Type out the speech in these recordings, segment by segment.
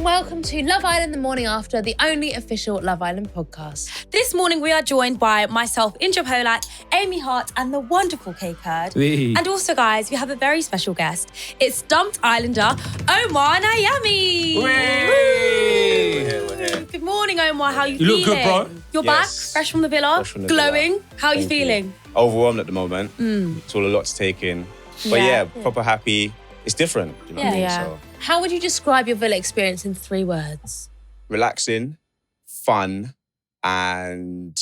welcome to Love Island the morning after, the only official Love Island podcast. This morning we are joined by myself, Indiyah Polack, Amy Hart and the wonderful Kae Kurd. And also, guys, we have a very special guest. It's Dumped Islander Omar Nyame. We're here. Good morning, Omar. How are you feeling? You look good, bro. You're back, fresh from the villa, glowing. How are you feeling? Overwhelmed at the moment. It's all a lot to take in. But yeah, proper happy. It's different, you know what I mean? So, how would you describe your villa experience in 3 words? relaxing, fun, and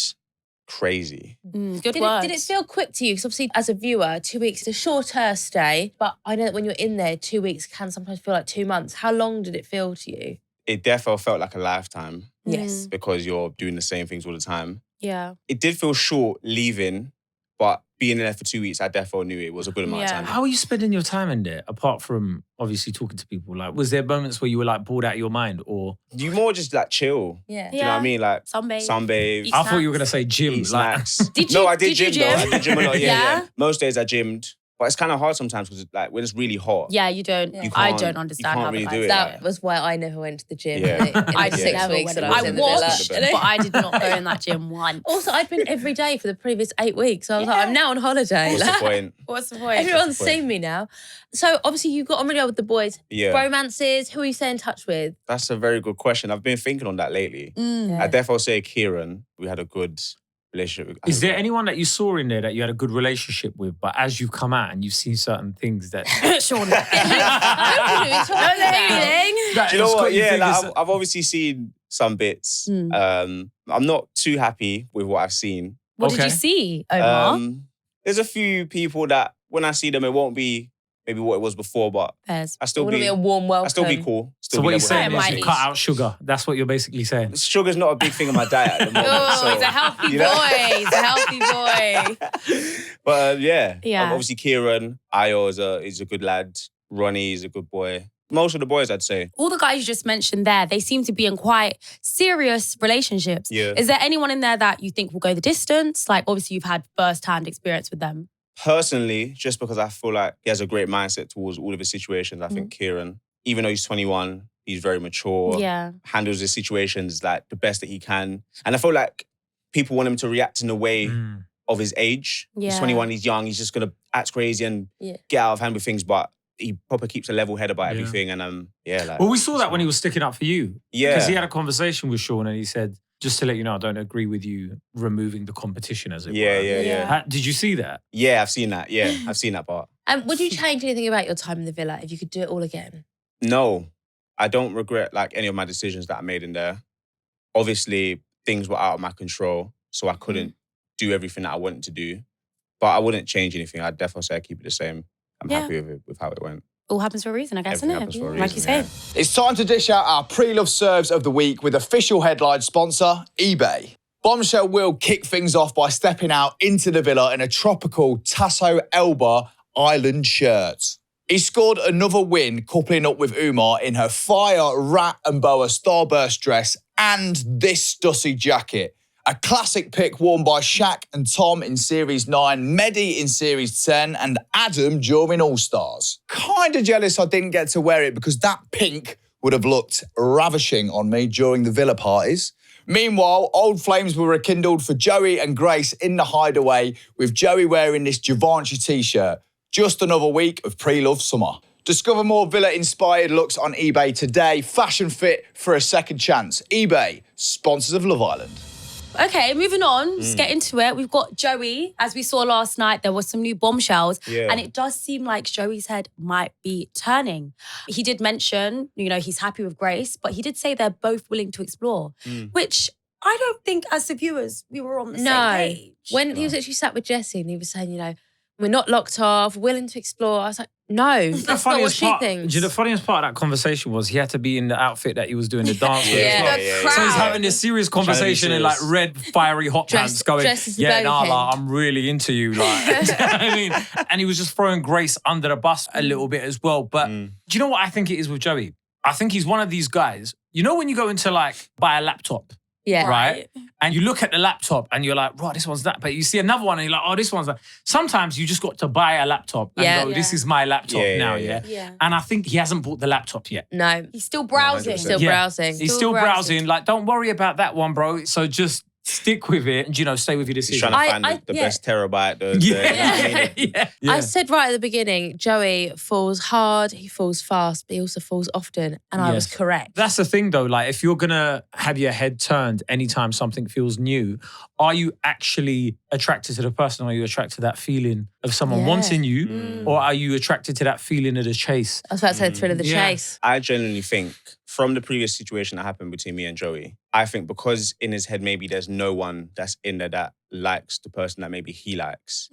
crazy. Good Did words. it feel quick to you? Because obviously, as a viewer, 2 weeks is a shorter stay, but I know that when you're in there, 2 weeks can sometimes feel like 2 months. How long did it feel to you? It definitely felt like a lifetime Yes. because you're doing the same things all the time. Yeah. It did feel short leaving, but being there for 2 weeks, I definitely knew it was a good amount of time. How are you spending your time in there, apart from obviously talking to people? Like, was there moments where you were like bored out of your mind, or You more just like chill. Yeah. Do you know what I mean? Like Sunbathe. sunbathe. Eat I thought you were snacks. gonna say gym. Eat Like, snacks. Did No, you- I did did you gym though. gym? I did gym a lot. Yeah. Yeah? Most days I gymmed, but it's kind of hard sometimes because like when it's really hot. Yeah, you don't. You I can't- don't understand you how can't really the do guys it, That like- was why I never went to the gym Yeah. in the I 6 never weeks went. that I I was in the villa. watched, but I did not go in that gym once. Also, I'd been every day for the previous 8 weeks. So I was like, I'm now on holiday. What's the point? What's the point? Everyone's the point? seen me now. So obviously you got on really well with the boys. Yeah. Romances, who are you staying in touch with? That's a very good question. I've been thinking on that lately. I definitely say Kieran. We had a good relationship. is there anyone that you saw in there that you had a good relationship with, but as you've come out and you've seen certain things that Sean. that Do you know has got what? you Yeah, thinking like, so- I've obviously seen some bits. I'm not too happy with what I've seen. What did Okay. you see, Omar? There's a few people that when I see them, it won't be maybe what it was before, but Fairs. I It still wouldn't be be a warm welcome. I still be cool. Still So be what you're level saying headed. is might you be. cut out sugar. That's what you're basically saying. Sugar's not a big thing in my diet at the moment. Oh, so, he's a healthy you know? boy. He's a healthy boy. But yeah. Yeah. Obviously Kieran, Ayo is a good lad. Ronnie is a good boy. Most of the boys, I'd say. All the guys you just mentioned there, they seem to be in quite serious relationships. Yeah. Is there anyone in there that you think will go the distance? Like, obviously, you've had first-hand experience with them. Personally, just because I feel like he has a great mindset towards all of his situations, I think Kieran, even though he's 21, he's very mature, Yeah. handles his situations like the best that he can. And I feel like people want him to react in a way of his age. He's Yeah. 21, he's young, he's just going to act crazy and get out of hand with things, but he proper keeps a level head about everything. And like... Well, we saw that when he was sticking up for you. Yeah. Because he had a conversation with Sean and he said, just to let you know, I don't agree with you removing the competition as it were. Yeah. Did you see that? Yeah, I've seen that. Yeah, I've seen that part. And would you change anything about your time in the villa if you could do it all again? No, I don't regret like any of my decisions that I made in there. Obviously, things were out of my control, so I couldn't do everything that I wanted to do. But I wouldn't change anything. I'd definitely say I keep it the same. I'm happy with how it went. All happens for a reason, I guess, Everything isn't happens it? for a Like you reason, say. It's time to dish out our pre-love serves of the week with official headline sponsor, eBay. Bombshell will kick things off by stepping out into the villa in a tropical Tasso Elba Island shirt. He scored another win coupling up with Umar in her fire rat and boa starburst dress and this Stussy jacket. A classic pick worn by Shaq and Tom in Series 9, Mehdi in Series 10, and Adam during All-Stars. Kinda jealous I didn't get to wear it because that pink would have looked ravishing on me during the villa parties. Meanwhile, old flames were rekindled for Joey and Grace in the hideaway, with Joey wearing this Givenchy t-shirt. Just another week of pre-love summer. Discover more villa-inspired looks on eBay today. Fashion fit for a second chance. eBay, sponsors of Love Island. Okay, moving on. Let's get into it. We've got Joey. As we saw last night, there was some new bombshells. Yeah. And it does seem like Joey's head might be turning. He did mention, he's happy with Grace, but he did say they're both willing to explore, which I don't think as the viewers, we were on the same page. When he was actually sat with Jessie and he was saying, we're not locked off, willing to explore. I was like, no, that's not what she thinks. The funniest part of that conversation was he had to be in the outfit that he was doing the dance with. Yeah. as well. So he's having this serious conversation in like red, fiery hot pants going, dressed as the yeah, Burger King. I'm really into you. Like, do you know what I mean? And he was just throwing Grace under the bus a little bit as well. But do you know what I think it is with Joey? I think he's one of these guys, when you go into like buy a laptop Yeah. Right? And you look at the laptop and you're like, right, this one's that. But you see another one and you're like, oh, this one's that. Sometimes you just got to buy a laptop and go, this is my laptop now, yeah? And I think he hasn't bought the laptop yet. No. He's still browsing. Still browsing. He's still browsing. Like, don't worry about that one, bro. So just stick with it and, stay with your He's decision. trying to find the best terabyte. I said right at the beginning, Joey falls hard, he falls fast, but he also falls often. And I was correct. That's the thing though, like if you're gonna have your head turned anytime something feels new, are you actually attracted to the person? Or are you attracted to that feeling of someone wanting you? Or are you attracted to that feeling of the chase? I was about to say the thrill of the chase. I genuinely think from the previous situation that happened between me and Joey, I think because in his head maybe there's no one that's in there that likes the person that maybe he likes,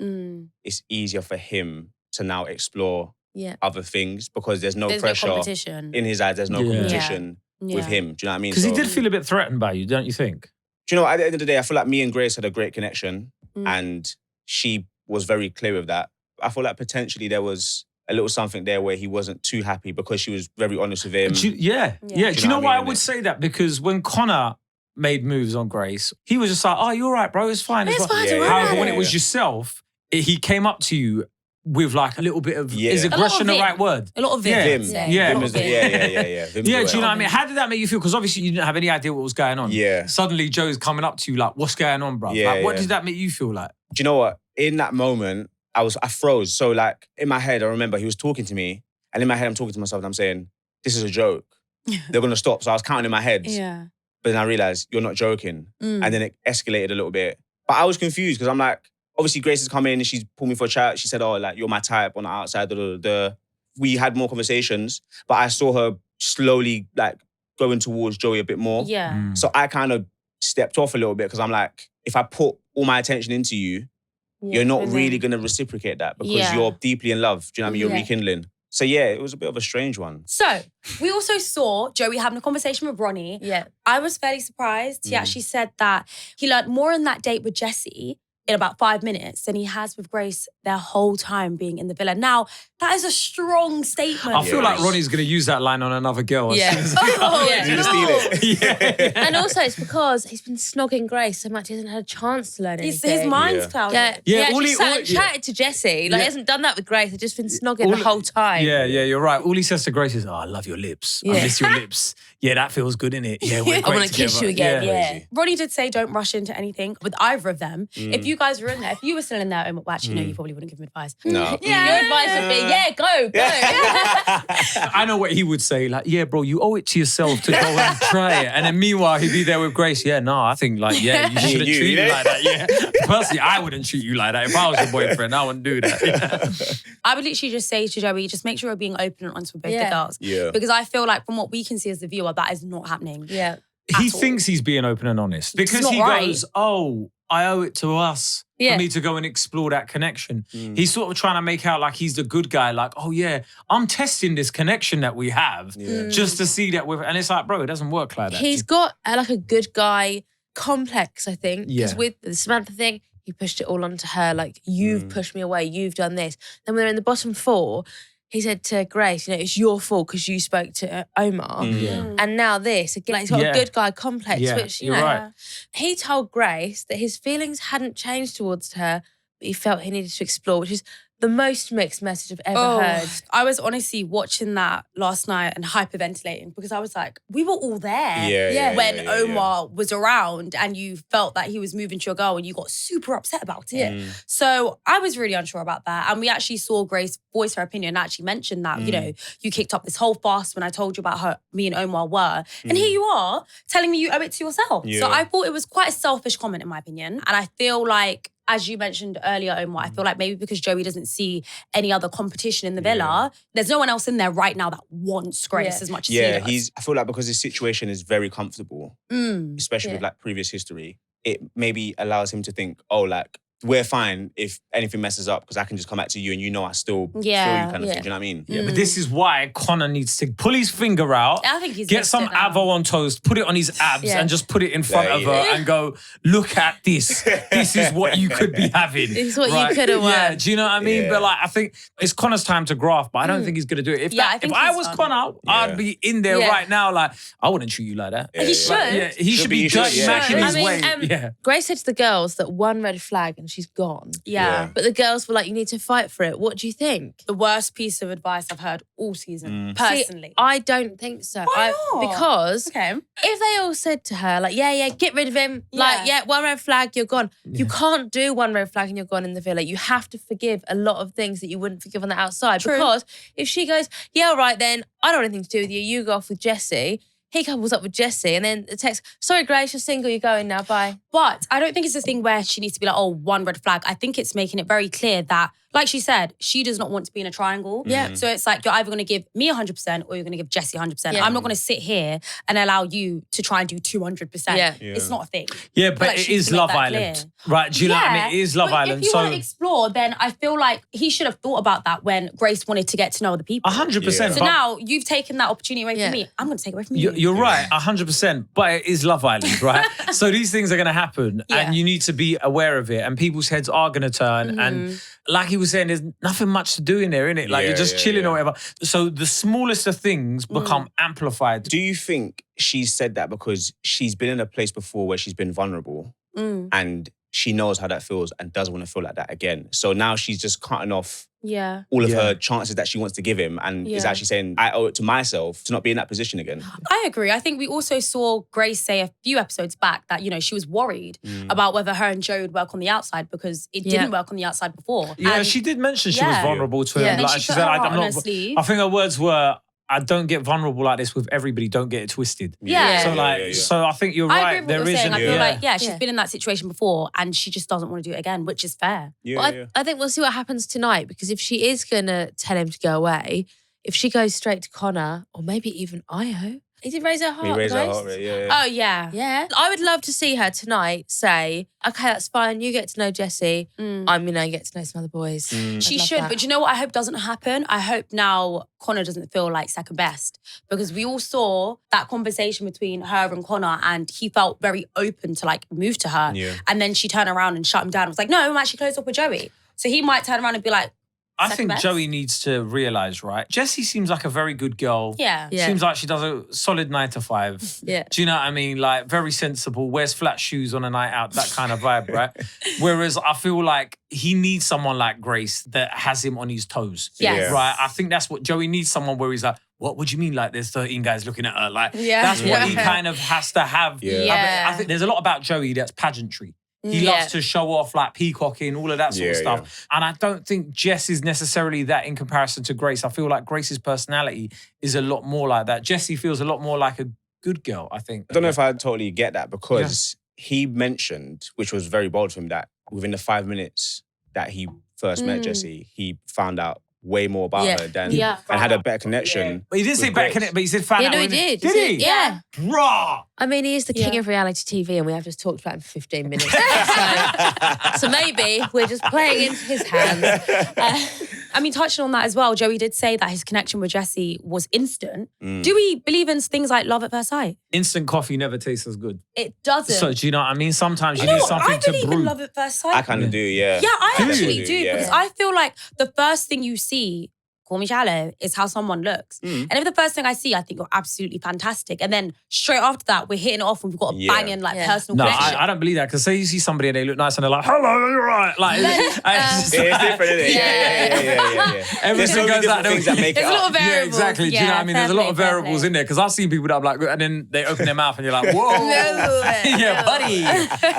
it's easier for him to now explore other things because there's no pressure. No competition. In his eyes, there's no competition with him. Do you know what I mean? Because he did feel a bit threatened by you, don't you think? Do you know what? At the end of the day, I feel like me and Grace had a great connection and she was very clear with that. I feel like potentially there was a little something there where he wasn't too happy because she was very honest with him. Do you know why I would say that? Because when Connor made moves on Grace, he was just like, oh, you're right, bro, it's fine. It's fine. However, when it was yourself, he came up to you with like a little bit of, is aggression the right word? A lot of Vim. vim. Yeah, do you know what I mean? How did that make you feel? Because obviously you didn't have any idea what was going on. Yeah. Suddenly Joe's coming up to you like, what's going on, bro? Like, what did that make you feel like? Do you know what? In that moment, I froze. So like in my head, I remember he was talking to me and in my head, I'm talking to myself and I'm saying, this is a joke. They're going to stop. So I was counting in my head. Yeah. But then I realized you're not joking. And then it escalated a little bit. But I was confused because I'm like, obviously Grace has come in and she's pulled me for a chat. She said, oh, like you're my type on the outside. We had more conversations, but I saw her slowly like going towards Joey a bit more. Yeah. So I kind of stepped off a little bit because I'm like, if I put all my attention into you, you're not really going to reciprocate that because you're deeply in love. Do you know what I mean? You're rekindling. So yeah, it was a bit of a strange one. So we also saw Joey having a conversation with Ronnie. Yeah. I was fairly surprised. He actually said that he learned more in that date with Jessie in about 5 minutes than he has with Grace their whole time being in the villa. Now, that is a strong statement. I feel like Ronnie's going to use that line on another girl. Yeah. He's gonna steal it. And also it's because he's been snogging Grace so much he hasn't had a chance to learn anything. His mind's clouded. He actually sat and chatted to Jessie. Like, he hasn't done that with Grace. They've just been snogging the whole time. Yeah, you're right. All he says to Grace is, oh, I love your lips. I miss your lips. Yeah, that feels good, innit? Yeah, we're great I want to kiss you again. Yeah. Ronnie did say don't rush into anything with either of them. If you guys were in there, if you were still in there, well, actually, no, you probably wouldn't give him advice. No. Your advice would be, go. I know what he would say, like, yeah, bro, you owe it to yourself to go and try it. And then meanwhile, he'd be there with Grace. Yeah, no, I think like, you shouldn't treat me like that. Yeah. Personally, I wouldn't treat you like that. If I was your boyfriend, I wouldn't do that. Yeah. I would literally just say to Joey, just make sure you're being open and honest with both the girls. Yeah. Because I feel like from what we can see as the viewer, that is not happening. Yeah. He thinks he's being open and honest because he goes, oh, I owe it to us for me to go and explore that connection. He's sort of trying to make out like he's the good guy, like, oh yeah, I'm testing this connection that we have just to see that and it's like, bro, it doesn't work like that. He's got like a good guy complex, I think, because Yeah. with the Samantha thing, he pushed it all onto her, like, you've pushed me away, you've done this. Then when they're in the bottom four, he said to Grace, it's your fault because you spoke to Omar. And now this, again, he's got a good guy complex, which, you're right. he told Grace that his feelings hadn't changed towards her, but he felt he needed to explore, which is the most mixed message I've ever heard. I was honestly watching that last night and hyperventilating because I was like, we were all there when Omar was around and you felt that he was moving to your girl and you got super upset about it. So I was really unsure about that. And we actually saw Grace voice her opinion and actually mention that, you kicked up this whole fuss when I told you about me and Omar were. And here you are telling me you owe it to yourself. Yeah. So I thought it was quite a selfish comment in my opinion. And I feel like, as you mentioned earlier, Omar, I feel like maybe because Joey doesn't see any other competition in the villa, there's no one else in there right now that wants Grace as much as he does. I feel like because his situation is very comfortable, especially with like previous history, it maybe allows him to think, oh, like we're fine if anything messes up because I can just come back to you and you know I still feel you kind of thing. Do you know what I mean? Yeah, but this is why Connor needs to pull his finger out, I think he's get some Avo on toast, put it on his abs and just put it in front of her and go, look at this. This is what you could be having. This is what you could have won. Yeah, do you know what I mean? Yeah. But like, I think it's Connor's time to graft, but I don't think he's going to do it. If I was Connor, I'd be in there right now like, I wouldn't treat you like that. He should. Yeah, he should be dirty smacking his way. Grace said to the girls that one red flag and she's gone. Yeah. But the girls were like, you need to fight for it. What do you think? The worst piece of advice I've heard all season, personally. See, I don't think so. Why not? Because Okay. if they all said to her, like, get rid of him. Like, one red flag, you're gone. You can't do one red flag and you're gone in the villa. You have to forgive a lot of things that you wouldn't forgive on the outside. True. Because if she goes, yeah, all right then, I don't want anything to do with you. You go off with Jessie. He couples up with Jessie and then the text, sorry, Grace, you're single, you're going now, bye. But I don't think it's a thing where she needs to be like, oh, one red flag. I think it's making it very clear that, like she said, she does not want to be in a triangle. Yeah. So it's like, you're either going to give me 100% or you're going to give Jessie 100%. Yeah. I'm not going to sit here and allow you to try and do 200%. Yeah. It's not a thing. Yeah, but Like, it she needs is to make Love that Island. clear. Right, do you know what I mean? It is Love but Island. If you So want to explore, then I feel like he should have thought about that when Grace wanted to get to know other people. 100%. So but now you've taken that opportunity away from me. I'm going to take it away from you. You're right, 100%. But it is Love Island, right? So these things are going to happen and you need to be aware of it and people's heads are going to turn. And like he was saying, there's nothing much to do in there, innit? Like you're just chilling or whatever. So the smallest of things become amplified. Do you think she said that because she's been in a place before where she's been vulnerable and she knows how that feels and doesn't want to feel like that again? So now she's just cutting off all of her chances that she wants to give him and is actually saying, I owe it to myself to not be in that position again. I agree. I think we also saw Grace say a few episodes back that, you know, she was worried about whether her and Joe would work on the outside because it didn't work on the outside before. Yeah, And she did mention she was vulnerable to him. And then Like, she she put said, her I'm heart on her not. sleeve. I think her words were, I don't get vulnerable like this with everybody. Don't get it twisted. Yeah. So I think you're I right. agree with There what you're saying. isn't. I feel like, she's been in that situation before and she just doesn't want to do it again, which is fair. I think we'll see what happens tonight because if she is going to tell him to go away, if she goes straight to Connor or maybe even Io. He did raise her heart. He raised her Grace. heart rate, Oh, yeah. Yeah. I would love to see her tonight say, okay, that's fine. You get to know Jessie. I'm going to get to know some other boys. I'd She love should, that. but you know what I hope doesn't happen? I hope now Connor doesn't feel like second best because we all saw that conversation between her and Connor and he felt very open to like move to her. Yeah. And then she turned around and shut him down and was like, no, I'm actually closed up with Joey. So he might turn around and be like, I second think best. Joey needs to realise, right? Jessie seems like a very good girl. Yeah. Seems like she does a solid 9 to 5. Yeah. Do you know what I mean? Like very sensible, wears flat shoes on a night out, that kind of vibe, right? Whereas I feel like he needs someone like Grace that has him on his toes. Yes. Right? I think that's what Joey needs, someone where he's like, what would you mean like there's 13 guys looking at her? Like that's what he kind of has to have. Yeah. I think there's a lot about Joey that's pageantry. He loves to show off like peacocking, all of that sort of stuff. And I don't think Jess is necessarily that in comparison to Grace. I feel like Grace's personality is a lot more like that. Jessie feels a lot more like a good girl, I think. I don't know if I totally get that because he mentioned, which was very bold for him, that within the 5 minutes that he first met Jessie, he found out way more about her than and had a better connection. But he didn't say with back Grace. in it, but he said found out. he when did. Did he? Yeah. Bruh. I mean, he is the king of reality TV and we have just talked about him for 15 minutes. so maybe we're just playing into his hands. I mean, touching on that as well, Joey did say that his connection with Jessie was instant. Do we believe in things like love at first sight? Instant coffee never tastes as good. It doesn't. So do you know what I mean? Sometimes you You know need what? something I to believe brew. in love at first sight. I kind of do, yeah. Yeah, I Do you? actually do Yeah. because I feel like the first thing you see, call me shallow, is how someone looks. And if the first thing I see, I think you're absolutely fantastic. And then straight after that, we're hitting it off and we've got a banging personal No, connection. I don't believe that because say you see somebody and they look nice and they're like, hello, you're right. Like, it's It's different, isn't it? Yeah. There's so Everything many goes out different things that make it There's a lot up. of variables. Yeah, exactly. Do you know what I mean? There's a lot of variables in there because I've seen people that I'm like, and then they open their mouth and you're like, whoa. Yeah, buddy.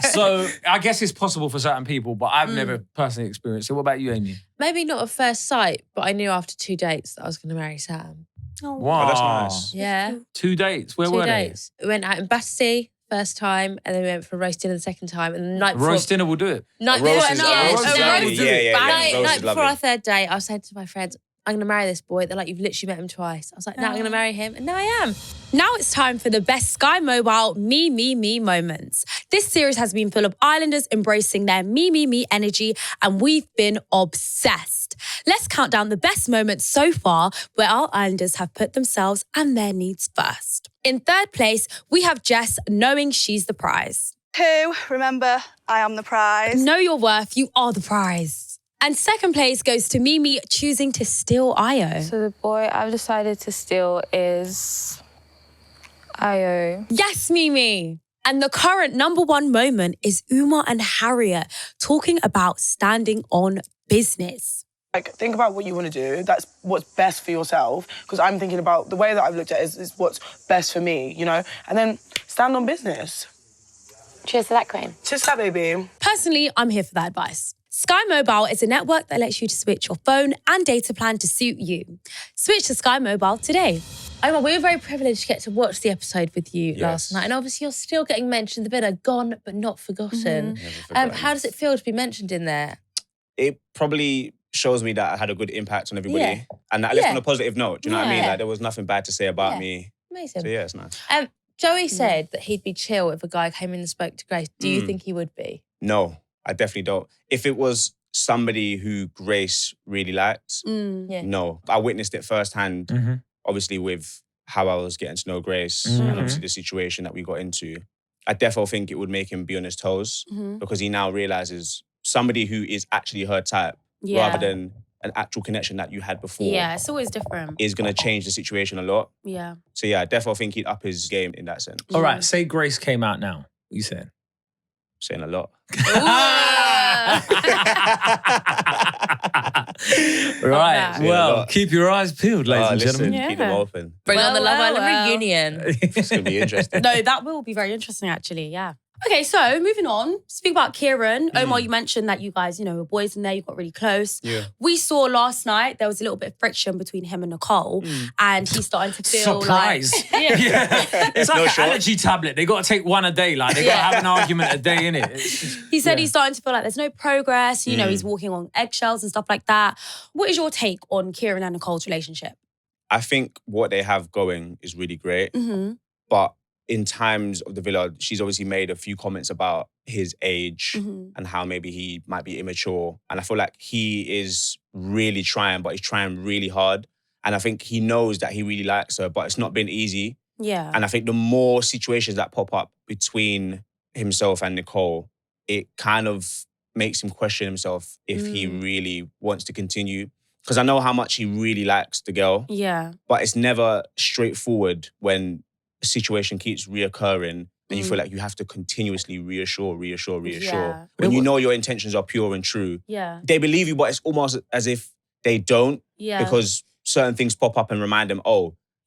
So I guess it's possible for certain people, but I've never personally experienced it. What about you, Amy? Maybe not at first sight, but I knew after 2 dates that I was going to marry Sam. Wow. Oh, that's nice. Yeah. 2 dates. Where 2 were dates. We went out in Battersea first time and then we went for roast dinner the second time. And the night they? before... Roast dinner will do it. Night Roast before, is yeah, roast is a lovely. roast- Yeah. Night Roast is before lovely. our third date, I was saying to my friends, I'm going to marry this boy. They're like, you've literally met him twice. I was like, now I'm going to marry him. And now I am. Now it's time for the best Sky Mobile me moments. This series has been full of Islanders embracing their me energy, and we've been obsessed. Let's count down the best moments so far where our Islanders have put themselves and their needs first. In third place, we have Jess knowing she's the prize. Remember, I am the prize. Know your worth, you are the prize. And second place goes to Mimi choosing to steal Io. So the boy I've decided to steal is Io. Yes, Mimi. And the current number one moment is Umar and Harriet talking about standing on business. Like, think about what you want to do. That's what's best for yourself. Because I'm thinking about the way that I've looked at it is what's best for me, you know? And then stand on business. Cheers to that, Queen. Cheers to that, baby. Personally, I'm here for that advice. Sky Mobile is a network that lets you to switch your phone and data plan to suit you. Switch to Sky Mobile today. Omar, we were very privileged to get to watch the episode with you last night. And obviously you're still getting mentioned. The bit are gone but not forgotten. How does it feel to be mentioned in there? It probably shows me that I had a good impact on everybody. Yeah. And that I left on a positive note. Do you know what I mean? Like, there was nothing bad to say about me. Amazing. So yeah, it's nice. Joey said that he'd be chill if a guy came in and spoke to Grace. Do you think he would be? No, I definitely don't. If it was somebody who Grace really liked, no. I witnessed it firsthand, obviously with how I was getting to know Grace and obviously the situation that we got into. I definitely think it would make him be on his toes because he now realizes somebody who is actually her type rather than an actual connection that you had before. Yeah, it's always different. Is going to change the situation a lot. Yeah. So yeah, I definitely think he'd up his game in that sense. All right, say Grace came out now. You said. Saying a lot. Right, well, keep your eyes peeled, ladies and gentlemen. Keep them open. Bring on the Love Island reunion. It's going to be interesting. No, that will be very interesting, actually, yeah. Okay, so moving on. Speak about Kieran. Omar, you mentioned that you guys, were boys in there, you got really close. Yeah. We saw last night there was a little bit of friction between him and Nicole, and he's starting to feel Surprise. It's like an allergy tablet. They got to take one a day. Like, they got to have an argument a day, innit? He said he's starting to feel like there's no progress. He's walking on eggshells and stuff like that. What is your take on Kieran and Nicole's relationship? I think what they have going is really great. But in times of the villa, she's obviously made a few comments about his age and how maybe he might be immature. And I feel like he is really trying, but he's trying really hard. And I think he knows that he really likes her, but it's not been easy. Yeah. And I think the more situations that pop up between himself and Nicole, it kind of makes him question himself if he really wants to continue. Because I know how much he really likes the girl. Yeah. But it's never straightforward when a situation keeps reoccurring and you feel like you have to continuously reassure. Yeah. When you know your intentions are pure and true. Yeah. They believe you, but it's almost as if they don't. Yeah. Because certain things pop up and remind them,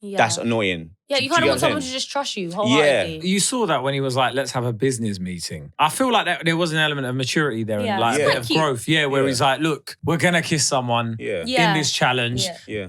that's annoying. Yeah, you Do kind of get want what someone I'm to saying? just trust you wholeheartedly. You saw that when he was like, let's have a business meeting. I feel like there was an element of maturity there and like a bit of growth. Yeah, where he's like, look, we're going to kiss someone in this challenge. Yeah.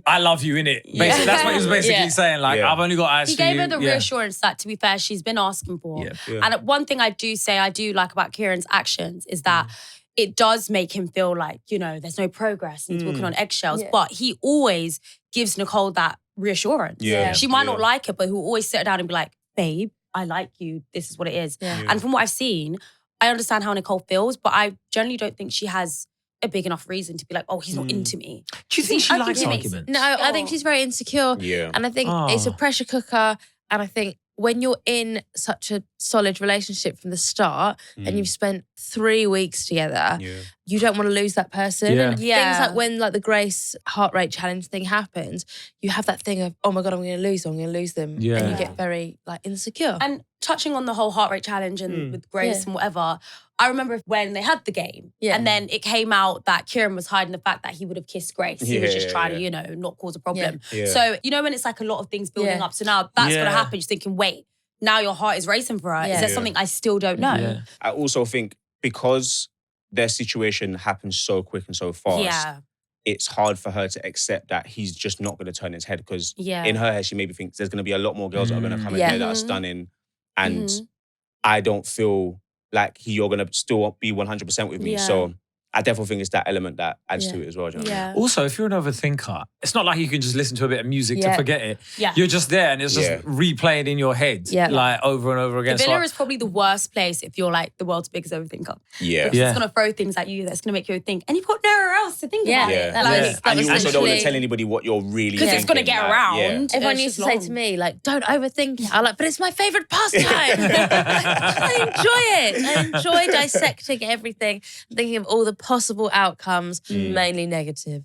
I love you, innit? Basically, that's what he was basically saying. Like, I've only got eyes He for you. gave her the reassurance that, to be fair, she's been asking for. Yeah. And one thing I do like about Kieran's actions is that it does make him feel like, there's no progress and he's walking on eggshells. But he always gives Nicole that reassurance. Yeah. She might not like it, but he'll always sit her down and be like, babe, I like you. This is what it is. Yeah. And from what I've seen, I understand how Nicole feels, but I generally don't think she has a big enough reason to be like, he's not into me. Do you think she I think likes he makes- arguments? No, I think she's very insecure. Yeah. And I think it's a pressure cooker. And I think when you're in such a solid relationship from the start and you've spent 3 weeks together, you don't want to lose that person. Yeah. And things like when the Grace heart rate challenge thing happens, you have that thing of, oh my God, I'm going to lose them. Yeah. And you get very insecure. And touching on the whole heart rate challenge and with Grace and whatever, I remember when they had the game and then it came out that Kieran was hiding the fact that he would have kissed Grace. He was just trying to, not cause a problem. Yeah. So, when it's like a lot of things building up. So now that's going to happen. You're thinking, wait, now your heart is racing for her. Is there something I still don't know? Yeah. I also think because their situation happens so quick and so fast, it's hard for her to accept that he's just not going to turn his head because in her head, she maybe thinks there's going to be a lot more girls that are going to come in here that are stunning. And I don't feel like you're going to still be 100% with me. Yeah. So I definitely think it's that element that adds to it as well. Do you know what I mean? Also, if you're an overthinker, it's not like you can just listen to a bit of music to forget it. Yeah. You're just there and it's just replaying in your head, like over and over again. The villa is probably the worst place if you're like the world's biggest overthinker. Yeah. Because it's going to throw things at you that's going to make you think. And you've got nowhere else to think about it. And you also don't want to tell anybody what you're really thinking. Because it's going to get around. Everyone used to say to me, like, don't overthink it. I'm like, but it's my favourite pastime. I enjoy it. I enjoy dissecting everything, thinking of all the possible outcomes, mainly negative.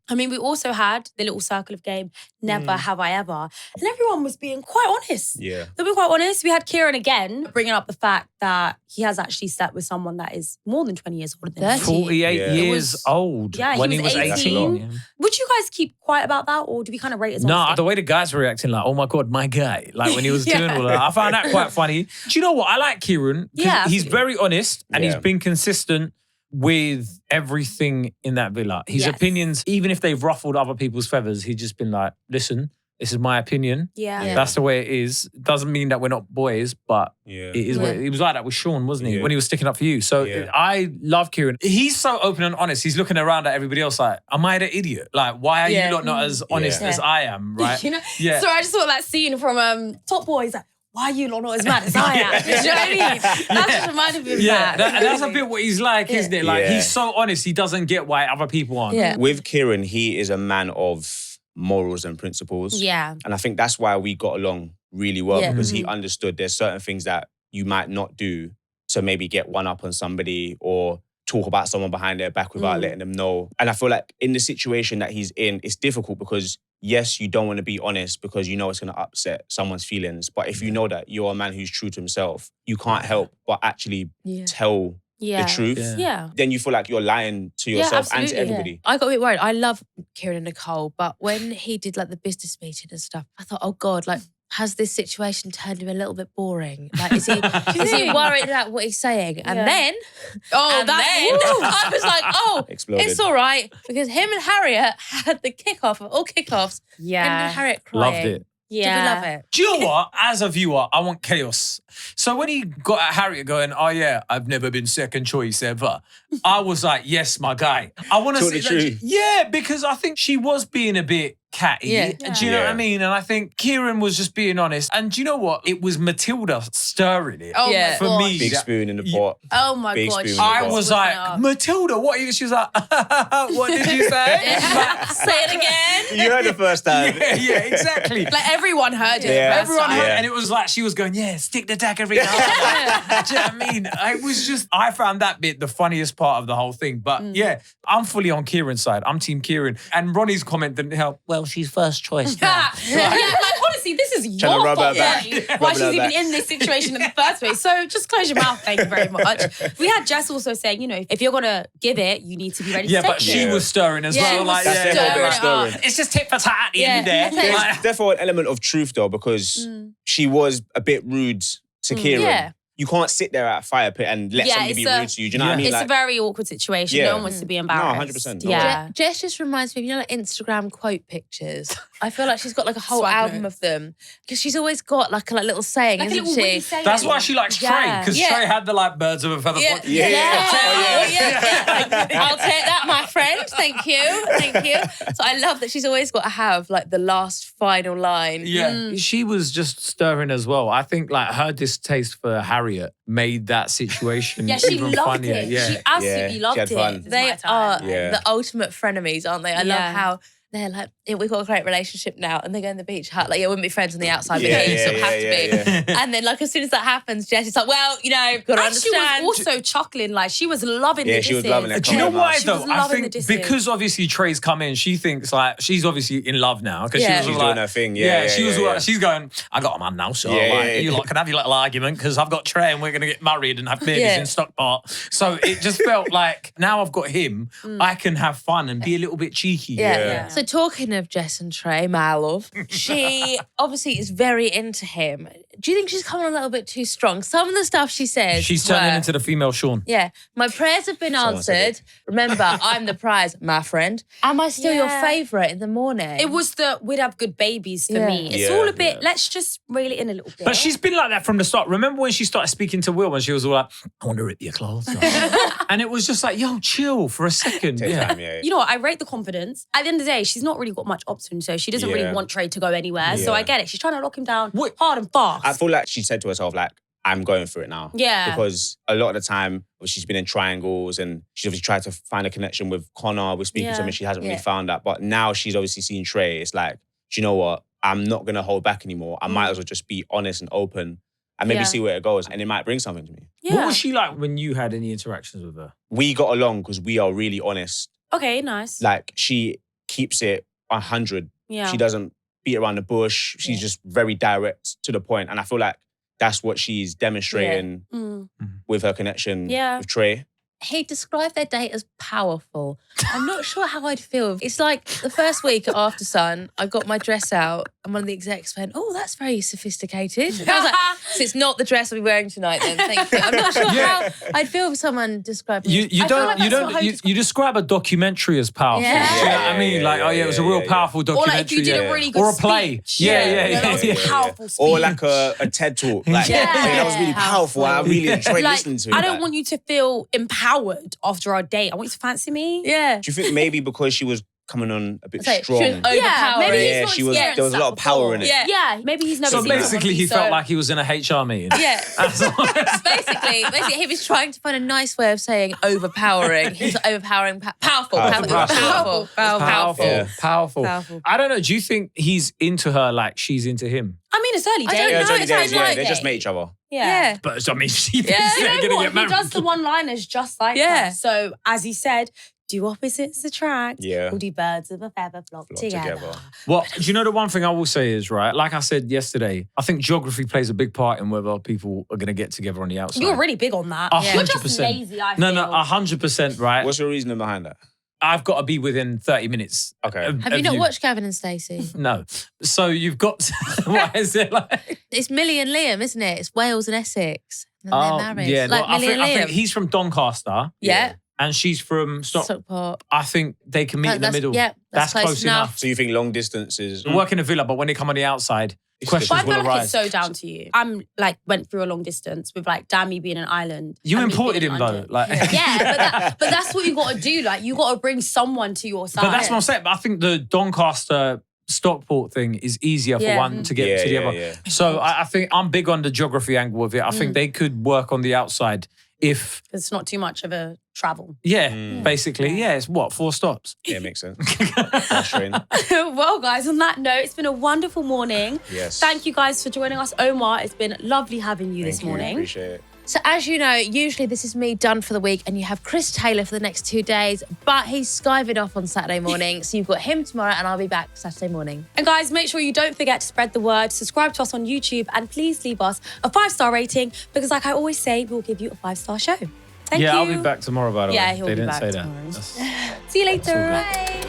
I mean, we also had the little circle of game, never have I ever. And everyone was being quite honest. Yeah. They were quite honest. We had Kieran again bringing up the fact that he has actually slept with someone that is more than 20 years older than him. 48 years old when he was 18. Would you guys keep quiet about that or do we kind of rate his No, honesty? the way the guys were reacting, like, oh my God, my guy. Like when he was doing all that, I found that quite funny. Do you know what? I like Kieran. He's very honest and he's been consistent with everything in that villa. His opinions, even if they've ruffled other people's feathers, he's just been like, listen, this is my opinion. Yeah. That's the way it is. Doesn't mean that we're not boys, but it is what he was like that with Sean, wasn't he? When he was sticking up for you. So I love Kieran. He's so open and honest. He's looking around at everybody else like, am I the idiot? Like, why are you not as honest as I am, right? You know? So I just thought that scene from Top Boy. He's like, why are you not as mad as I am? Do you know what I mean? That just reminded me of that. That's a bit what he's like, isn't it? Like, he's so honest, he doesn't get why other people aren't. Yeah. With Kieran, he is a man of morals and principles. Yeah. And I think that's why we got along really well because he understood there's certain things that you might not do to maybe get one up on somebody or talk about someone behind their back without letting them know. And I feel like in the situation that he's in, it's difficult because yes, you don't want to be honest because you know it's going to upset someone's feelings. But if you know that you're a man who's true to himself, you can't help but actually tell the truth. Then you feel like you're lying to yourself and to everybody. I got a bit worried. I love Kieran and Nicole, but when he did like the business meeting and stuff, I thought, oh God, like, has this situation turned him a little bit boring? Like, is he worried about what he's saying? And then, I was like, oh, Exploded. It's all right. Because him and Harriet had the kickoff of all kickoffs. Yeah. Him and Harriet crying. Loved it. Yeah. Did we love it? Do you know what? As a viewer, I want chaos. So when he got at Harriet going, oh yeah, I've never been second choice ever, I was like, yes, my guy. I want to see the truth. Yeah, because I think she was being a bit catty. Yeah. Do you know what I mean? And I think Kieran was just being honest. And do you know what? It was Matilda stirring it. Oh Yeah. my For God. me. Big spoon in the pot. Oh my Big God. spoon in she the I pot. was whipping like, up. Matilda, what are you? She was like, what did you say? Like, Say it again. You heard the first time. yeah, exactly. Like everyone heard it. Yeah. Everyone heard, Yeah. and it was like she was going, yeah, stick the dagger in. Do you know what I mean? It was just, I found that bit the funniest part of the whole thing. But yeah, I'm fully on Kieran's side. I'm Team Kieran. And Ronnie's comment didn't help. Well, she's first choice now. Like honestly, this is Trying your to rub her fault, back. buddy, Rub why her she's even back. in this situation in the first place. So just close your mouth, thank you very much. We had Jess also saying, you know, if you're gonna give it, you need to be ready to Yeah, take but she it. was stirring as Yeah, well. she was Like, That's yeah, their whole bit of stirring it stirring. it's just tit for tat at the end of the day. There's Like, definitely an element of truth though because she was a bit rude to Kieran. Yeah. You can't sit there at a fire pit and let somebody be rude to you. Do you know what I mean? It's Like, a very awkward situation. Yeah. No one wants to be embarrassed. 100%. Yeah. Jess just reminds me of, you know, like Instagram quote pictures. I feel like she's got like a whole Swag album notes. of them because she's always got like a little saying, Like a isn't little she? witty saying. that's why she likes Trey, Yeah. because Yeah. Trey had the like birds of a feather. Yeah. flock. Yeah. I'll take that, my friend. Thank you. Thank you. So I love that she's always got to have like the last final line. Yeah, she was just stirring as well. I think like her distaste for Harriet made that situation Yeah, she even loved funnier. it. Yeah. She absolutely Yeah, loved she had it. fun. It's They my time. are Yeah. the ultimate frenemies, aren't they? I love Yeah. how they're like, yeah, we've got a great relationship now, and they go on the beach hut. Like, yeah, we wouldn't be friends on the outside, but Yeah, you yeah, sort of have yeah, to be. And then, like, as soon as that happens, Jess is like, well, you know, got to And she understand. was also chuckling, like she was loving the Yeah, disses. she was loving it. Do you know Come on, why She though? was I loving think the disses. because obviously Trey's come in, she thinks like she's obviously in love now because Yeah. she was She's all like, doing her thing. Yeah, she was. yeah, all- yeah. She's going. I got a man now, so Yeah, like, yeah, you yeah. lot can have your little argument because I've got Trey and we're gonna get married and have babies Yeah. in Stockport. So it just felt like now I've got him, I can have fun and be a little bit cheeky. Yeah. So talking of Jess and Trey, my love, she obviously is very into him. Do you think she's coming a little bit too strong? Some of the stuff she says. She's turning into the female Sean. Yeah. My prayers have been answered. Remember, I'm the prize, my friend. Am I still your favourite in the morning? It was we'd have good babies for me. It's all a bit, let's just reel it in a little bit. But she's been like that from the start. Remember when she started speaking to Will when she was all like, I want to rip your clothes off. And it was just like, yo, chill for a second. Time, You know what? I rate the confidence. At the end of the day, she's not really got much option, so she doesn't really want Trey to go anywhere. So I get it. She's trying to lock him down hard and fast. I feel like she said to herself, like, I'm going for it now. Yeah. Because a lot of the time, she's been in triangles and she's obviously tried to find a connection with Connor, with speaking to him, and she hasn't really found that. But now she's obviously seen Trey. It's like, do you know what? I'm not going to hold back anymore. I might as well just be honest and open and maybe see where it goes. And it might bring something to me. Yeah. What was she like when you had any interactions with her? We got along because we are really honest. Okay, nice. Like, she keeps it 100. Yeah. She doesn't beat around the bush. She's just very direct to the point. And I feel like that's what she's demonstrating with her connection with Trey. He described their date as powerful. I'm not sure how I'd feel. It's like the first week after Sun, I got my dress out and one of the execs went, oh, that's very sophisticated. And I was like, so it's not the dress I'll be wearing tonight then, thank you. I'm not sure how I'd feel if someone described me. You describe a documentary as powerful. Yeah. Do you know what I mean? Like, it was a real powerful documentary. Or like if you did a really good Or a play. speech. Yeah. That was a powerful speech. Or like a TED talk. Like, that was really powerful. I really enjoyed listening to it. I don't want you to feel empowered after our date. I want you to fancy me. Yeah. Do you think maybe because she was coming on a bit strong? She was overpowering. Maybe she was. There was a lot of power in it. Yeah, maybe he's never So seen basically, he felt like he was in a HR meeting. Yeah. basically, he was trying to find a nice way of saying overpowering. He's overpowering, powerful. I don't know. Do you think he's into her like she's into him? I mean, it's early days. I don't know. It's only days, they just met each other. Yeah. But I mean, she thinks You they're know going to what? get married. He does the one-liners just like that. So, as he said, do opposites attract? Yeah. Or do birds of a feather flock together? Well, do you know the one thing I will say is, right, like I said yesterday, I think geography plays a big part in whether people are going to get together on the outside. You're really big on that. 100%. You're just lazy, I feel. No, 100%, right? What's your reasoning behind that? I've got to be within 30 minutes. Okay. Have you not watched Gavin and Stacey? No. So you've got why is it like? It's Millie and Liam, isn't it? It's Wales and Essex. And then they're married. Yeah. Like Millie and I Liam. think he's from Doncaster. Yeah. And she's from Stockport. I think they can meet in the middle. Yeah, that's close enough. So you think long distance is... We work in a villa, but when they come on the outside, questions But I will feel like arise. it's so down to you. I'm like, went through a long distance with like Dammy being in Ireland. You and me imported being him in though. London. Like, But that's what you got to do. Like, you got to bring someone to your side. But that's what I'm saying. But I think the Doncaster Stockport thing is easier for one to get to the other. Yeah. So I think I'm big on the geography angle of it. I think they could work on the outside if... It's not too much of a travel. Basically. Yeah, it's what, 4 stops? Yeah, makes sense. Well, guys, on that note, it's been a wonderful morning. Yes. Thank you guys for joining us. Omar, it's been lovely having you this morning. Appreciate it. So as you know, usually this is me done for the week and you have Chris Taylor for the next 2 days, but he's skiving off on Saturday morning. So you've got him tomorrow and I'll be back Saturday morning. And guys, make sure you don't forget to spread the word, subscribe to us on YouTube, and please leave us a 5-star rating because like I always say, we'll give you a 5-star show. Thank you. I'll be back tomorrow, by the way. Yeah, he'll they be didn't back say tomorrow. that. See you later. Bye.